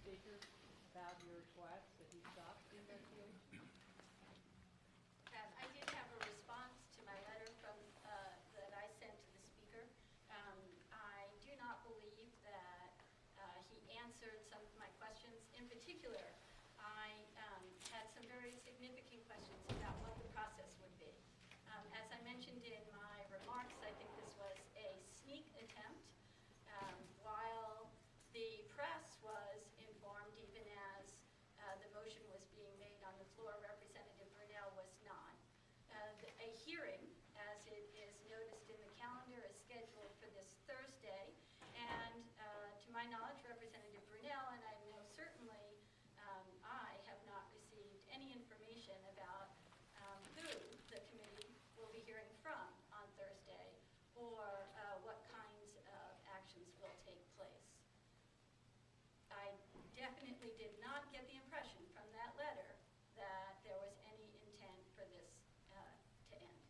speaker about your request that he stop the investigation? I did have a response to my letter that I sent to the speaker. I do not believe that he answered some of my questions. In particular, I had some very significant questions about what the process would be. As I mentioned in my remarks, I think this was a sneak attempt. While the press was informed, even as the motion was being made on the floor, Representative Brunelle was not. A hearing, as it is noticed in the calendar, is scheduled for this Thursday. And to my knowledge, Representative Brunelle, and I know certainly I have not received any information about who the committee will be hearing from on Thursday or what kinds of actions will take place. I definitely did not get the impression from that letter that there was any intent for this to end.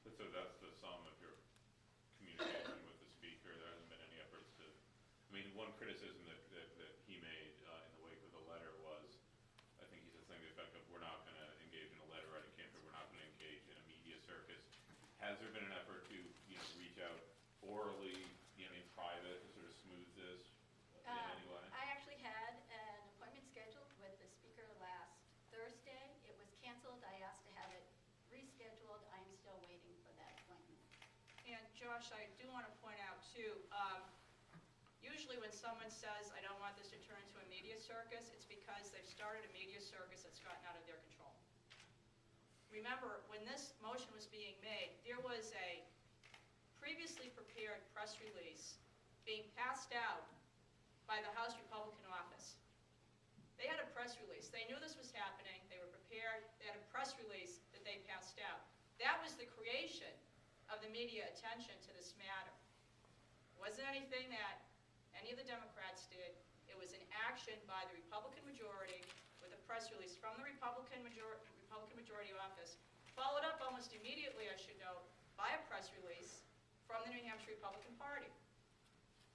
But so that's the sum of your communication with the speaker. There hasn't been any efforts to, I mean, one criticism that he made in the wake of the letter was, I think he said something to the effect of, we're not going to engage in a letter writing campaign, we're not going to engage in a media circus. Has there been an effort to, reach out orally, in private to sort of smooth this in any way? I actually had an appointment scheduled with the speaker last Thursday. It was canceled. I asked to have it rescheduled. I am still waiting for that appointment. And Josh, I do want to point out too, usually when someone says, I don't want this to turn into a media circus, it's because they've started a media circus that's gotten out of their control. Remember, when this motion was being made, there was a previously prepared press release being passed out by the House Republican office. They had a press release. They knew this was happening. They were prepared. They had a press release that they passed out. That was the creation of the media attention to this matter. It wasn't anything that any of the Democrats did. It was an action by the Republican majority with a press release from the Republican majority office, followed up almost immediately, I should note, by a press release from the New Hampshire Republican Party.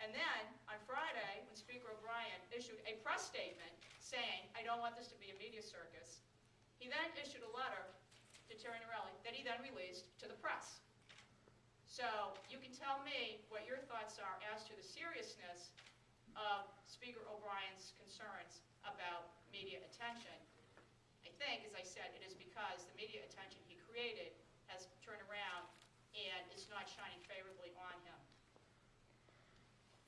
And then, on Friday, when Speaker O'Brien issued a press statement saying, I don't want this to be a media circus, he then issued a letter to Terry Norelli that he then released to the press. So you can tell me what your thoughts are as to the seriousness of Speaker O'Brien's concerns about media attention. I think, as I said, it is because the media attention he created has turned around and is not shining favorably on him.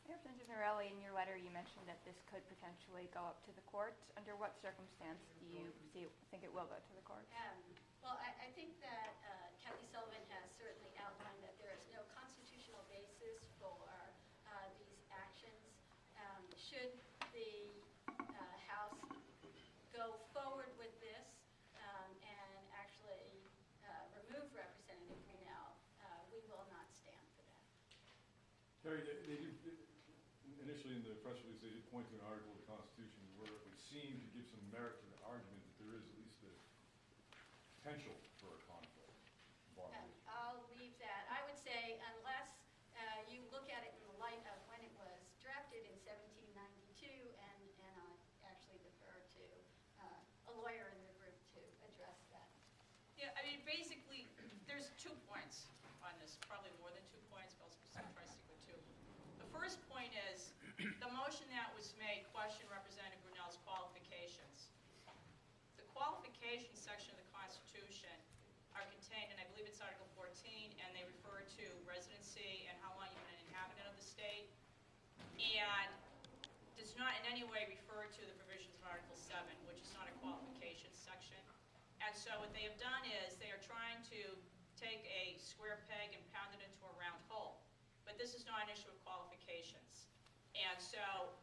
Representative Norelli, in your letter you mentioned that this could potentially go up to the court. Under what circumstance do you think it will go to the court? Well, I think that Kathy Sullivan has certainly outlined that there is no constitutional basis for these actions. Should the House go forward with this and actually remove Representative Brunelle, we will not stand for that. Terry, they did, initially in the press release, they did point to an article of the Constitution where it would seem to give some merit to the argument that there is at least a potential for a conflict. I'll leave that. I would say unless you look at it in the light of when it was drafted in 1792, and I actually defer to a lawyer in the group to address that. Yeah, I mean, basically, there's 2 points on this, probably more than 2 points, but I'll try to stick with 2. The first point is the motion that was made questioned Representative Brunelle's qualifications. The qualifications section of the Constitution are contained, and I believe it's Article 14, and they refer to residency and how long you've been an inhabitant of the state, and does not in any way refer to the provisions of Article 7, which is not a qualifications section. And so what they have done is they are trying to take a square peg and pound it into a round hole. But this is not an issue of qualifications. And so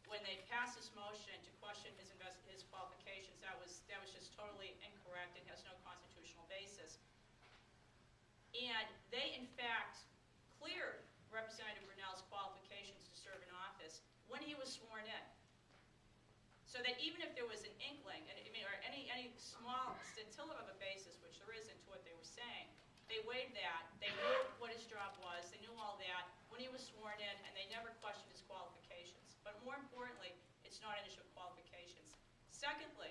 when they passed this motion to question his qualifications, that was just totally incorrect and has no constitutional basis. And they, in fact, cleared Representative Brunelle's qualifications to serve in office when he was sworn in. So that even if there was an inkling, or any small scintilla of a basis, which there isn't to what they were saying, they waived that. They knew what his job was. They knew all that when he was sworn in, and they never questioned his qualifications. But more not an issue of qualifications. Secondly,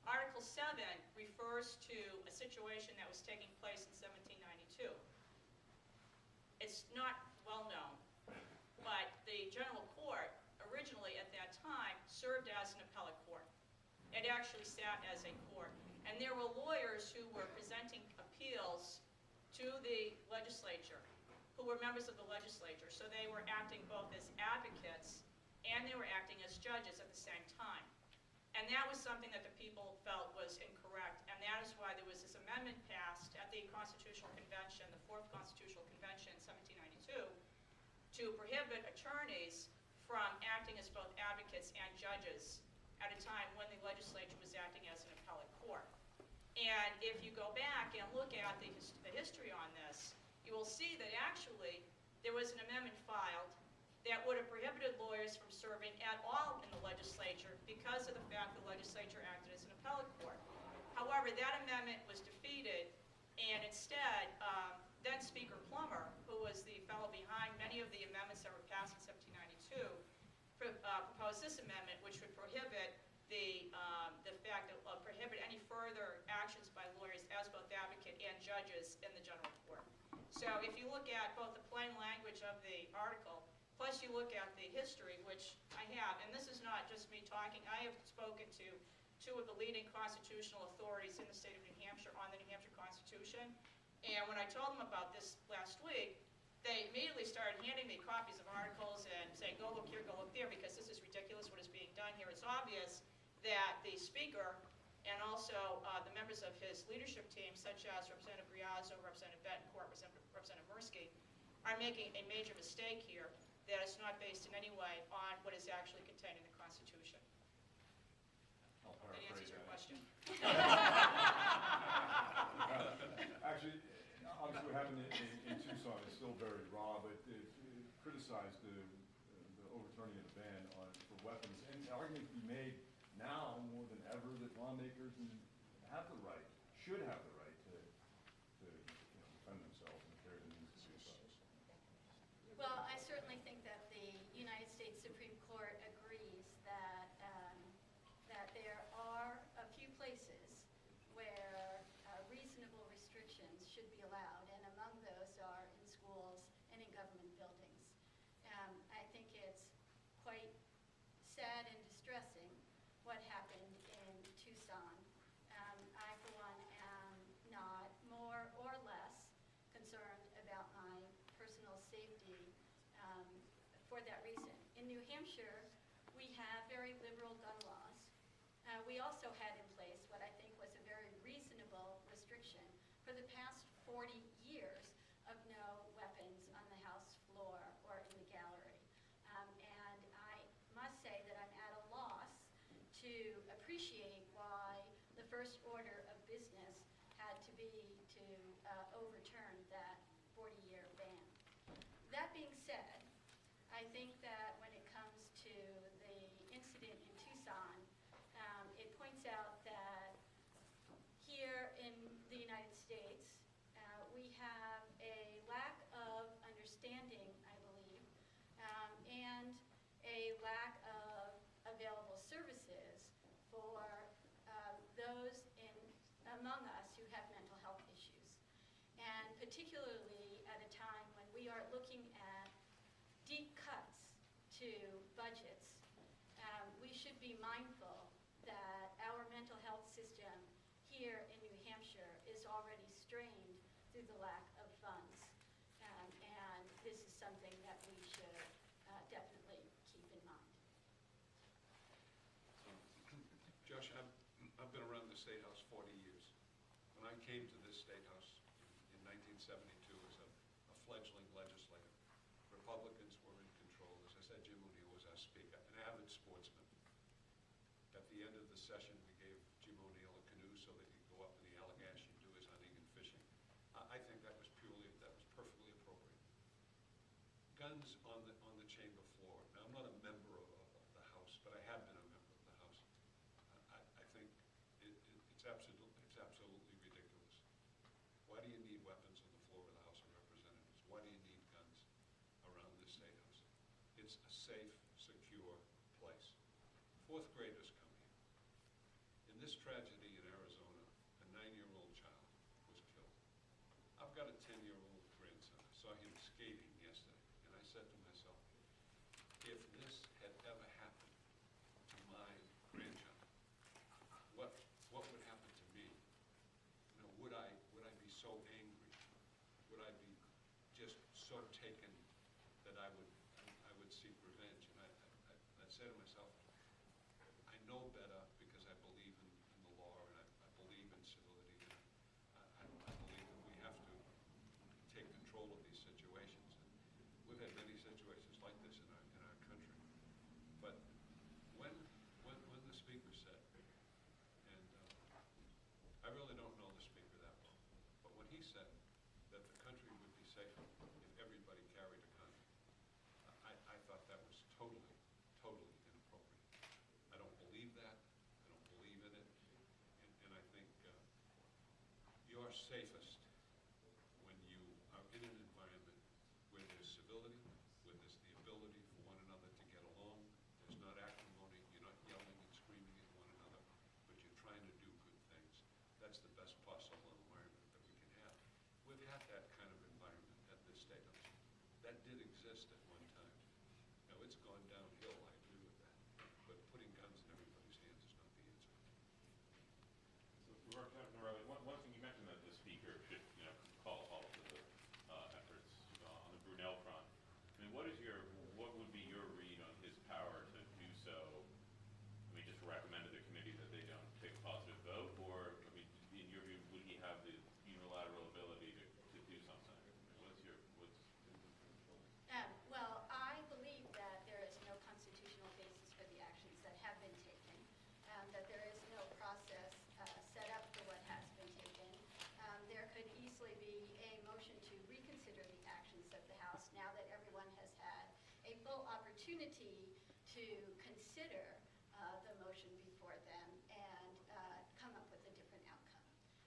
Article 7 refers to a situation that was taking place in 1792. It's not well known, but the General Court originally at that time served as an appellate court. It actually sat as a court. And there were lawyers who were presenting appeals to the legislature, who were members of the legislature. So they were acting both as advocates and they were acting as judges at the same time. And that was something that the people felt was incorrect. And that is why there was this amendment passed at the Constitutional Convention, the Fourth Constitutional Convention in 1792, to prohibit attorneys from acting as both advocates and judges at a time when the legislature was acting as an appellate court. And if you go back and look at the history on this, you will see that actually there was an amendment filed that would have prohibited lawyers from serving at all in the legislature because of the fact the legislature acted as an appellate court. However, that amendment was defeated, and instead, then Speaker Plummer, who was the fellow behind many of the amendments that were passed in 1792, proposed this amendment, which would prohibit prohibit any further actions by lawyers as both advocate and judges in the general court. So if you look at both the plain language of the article, plus you look at the history, which I have, and this is not just me talking, I have spoken to two of the leading constitutional authorities in the state of New Hampshire on the New Hampshire Constitution, and when I told them about this last week, they immediately started handing me copies of articles and saying, go look here, go look there, because this is ridiculous what is being done here. It's obvious that the speaker and also the members of his leadership team, such as Representative Griazzo, Representative Betancourt, Representative Mirsky, are making a major mistake here that is not based in any way on what is actually contained in the Constitution. I'll That paraphrase answers your that. question. Actually, obviously what happened in Tucson is still very raw, but it criticized the overturning of the ban for weapons. And the argument can be made now more than ever that lawmakers have the right, should have the right to defend themselves and carry the means to do so. Well, I certainly think that the United States Supreme Court agrees that that there are a few places where reasonable restrictions should be allowed, and among those are in schools and in government buildings. I think it's quite sad and distressing what happened in Tucson. I, for one, am not more or less concerned about my personal safety for that reason. In New Hampshire, we have very liberal gun laws. We also had in place what I think was a very reasonable restriction for the past 40 years of no weapons on the House floor or in the gallery. And I must say that I'm at a loss to appreciate why the first order of business had to be to overturn that 40-year ban. That being said, I think that when it comes to the incident in Tucson, it points out that here in the United States, we have a lack of understanding, I believe, and a lack of available services for those among us who have mental health issues. And particularly at a time when we are looking at deep cuts to budgets, we should be mindful that our mental health system here in New Hampshire is already strained through the lack of funds. And this is something that we should definitely keep in mind. Josh, I've been around the State House 40 years. When I came to this State House in 1972 as a fledgling legislator, Republicans were in control. As I said, Jim O'Neill was our speaker, an avid sportsman. At the end of the session, we gave Jim O'Neill a canoe so that he could go up in the Allagash and do his hunting and fishing. I think that was perfectly appropriate. Guns on the chamber floor. Now, I'm not a member of the House, but I have been a member of the House. I think it's absolutely ridiculous. Why do you need weapons on the floor of the House of Representatives? Why do you need guns around this State House? It's a safe, secure place. fourth graders come here. In this tragedy in Arizona, a 9-year-old child was killed. I've got a 10-year-old grandson. I saw him skating yesterday, and I said to myself, if this had ever happened to my grandchild, what would happen to me? You know, would I be so angry? Would I be just so taken that I would seek revenge? And I said to myself, I know better because I believe in the law, and I believe in civility. And I believe that we have to take control of these situations. And we've had many situations like this in our country. But when the speaker said, and I really don't know the speaker that well, but when he said that the country would be safer if everybody carried a condom, I thought that was totally inappropriate. I don't believe that. I don't believe in it. And I think you're safest when you are in an environment where there's civility, where there's the ability for one another to get along. There's not acrimony. You're not yelling and screaming at one another, but you're trying to do good things. That's the best possible environment that we can have. We've had that kind of environment at this State House. That did exist at one time. Now, it's gone downhill, I agree with that. But putting guns in everybody's hands is not the answer. So, Norelli, one thing you mentioned that the speaker should, call a halt to the efforts on the Brunelle front. I mean, what would be your read on his power to do so? I mean, just recommend to the committee that they don't take a positive vote, or, I mean, in your view, would he have the unilateral ability to do something? Well, I believe that there is no constitutional basis for the actions that have been taken, that there is no process set up for what has been taken. There could easily be a motion to reconsider the actions of the House now that everyone has had a full opportunity to consider the motion before them and come up with a different outcome.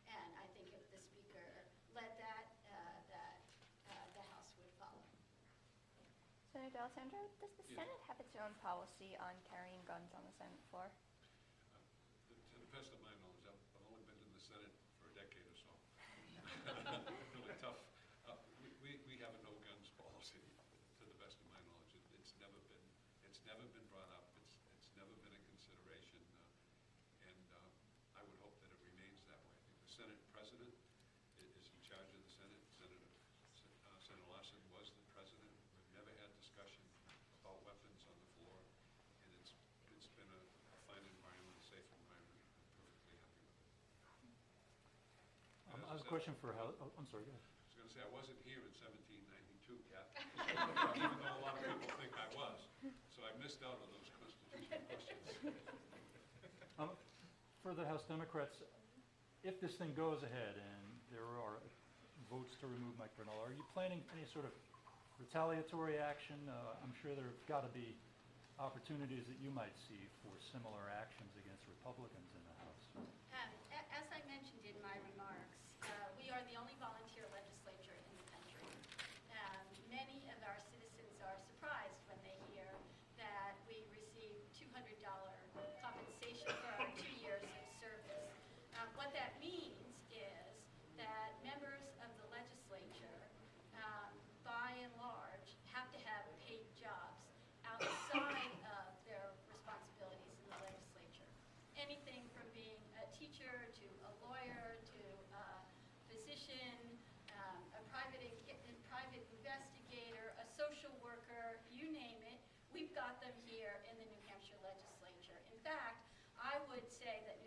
And I think if the Speaker led that, the House would follow. Senator D'Alessandro, does the Yes. Senate have its own policy on carrying guns on the Senate floor? To the best of my knowledge, I've only been in the Senate for a decade or so. Really tough. We have a no guns policy, to the best of my knowledge. It's never been brought up. It's never been a consideration. And I would hope that it remains that way. I think the Senate President is in charge of the Senate. Senator Larson was the President. We've never had discussion about weapons on the floor. And it's been a fine environment, a safe environment. I'm perfectly happy with it. I have a question for Hal. Oh, I'm sorry, go ahead. I was going to say, I wasn't here in 1792, Cap, even though a lot of people think I was. So I missed out on those constitutional questions. For the House Democrats, if this thing goes ahead and there are votes to remove Mike Brunelle, are you planning any sort of retaliatory action? I'm sure there have got to be opportunities that you might see for similar actions against Republicans in the House. As I mentioned in my remarks, we are the only volunteer legislature in the country. Many of our citizens are surprised when they hear that we receive $200 compensation for our 2 years of service. What that means is that members of the legislature, by and large, have to have paid jobs outside of their responsibilities in the legislature. Anything from being a teacher to a lawyer to a physician, a private investigator, a social worker, you name it, we've got them here in the New Hampshire legislature. In fact, I would say that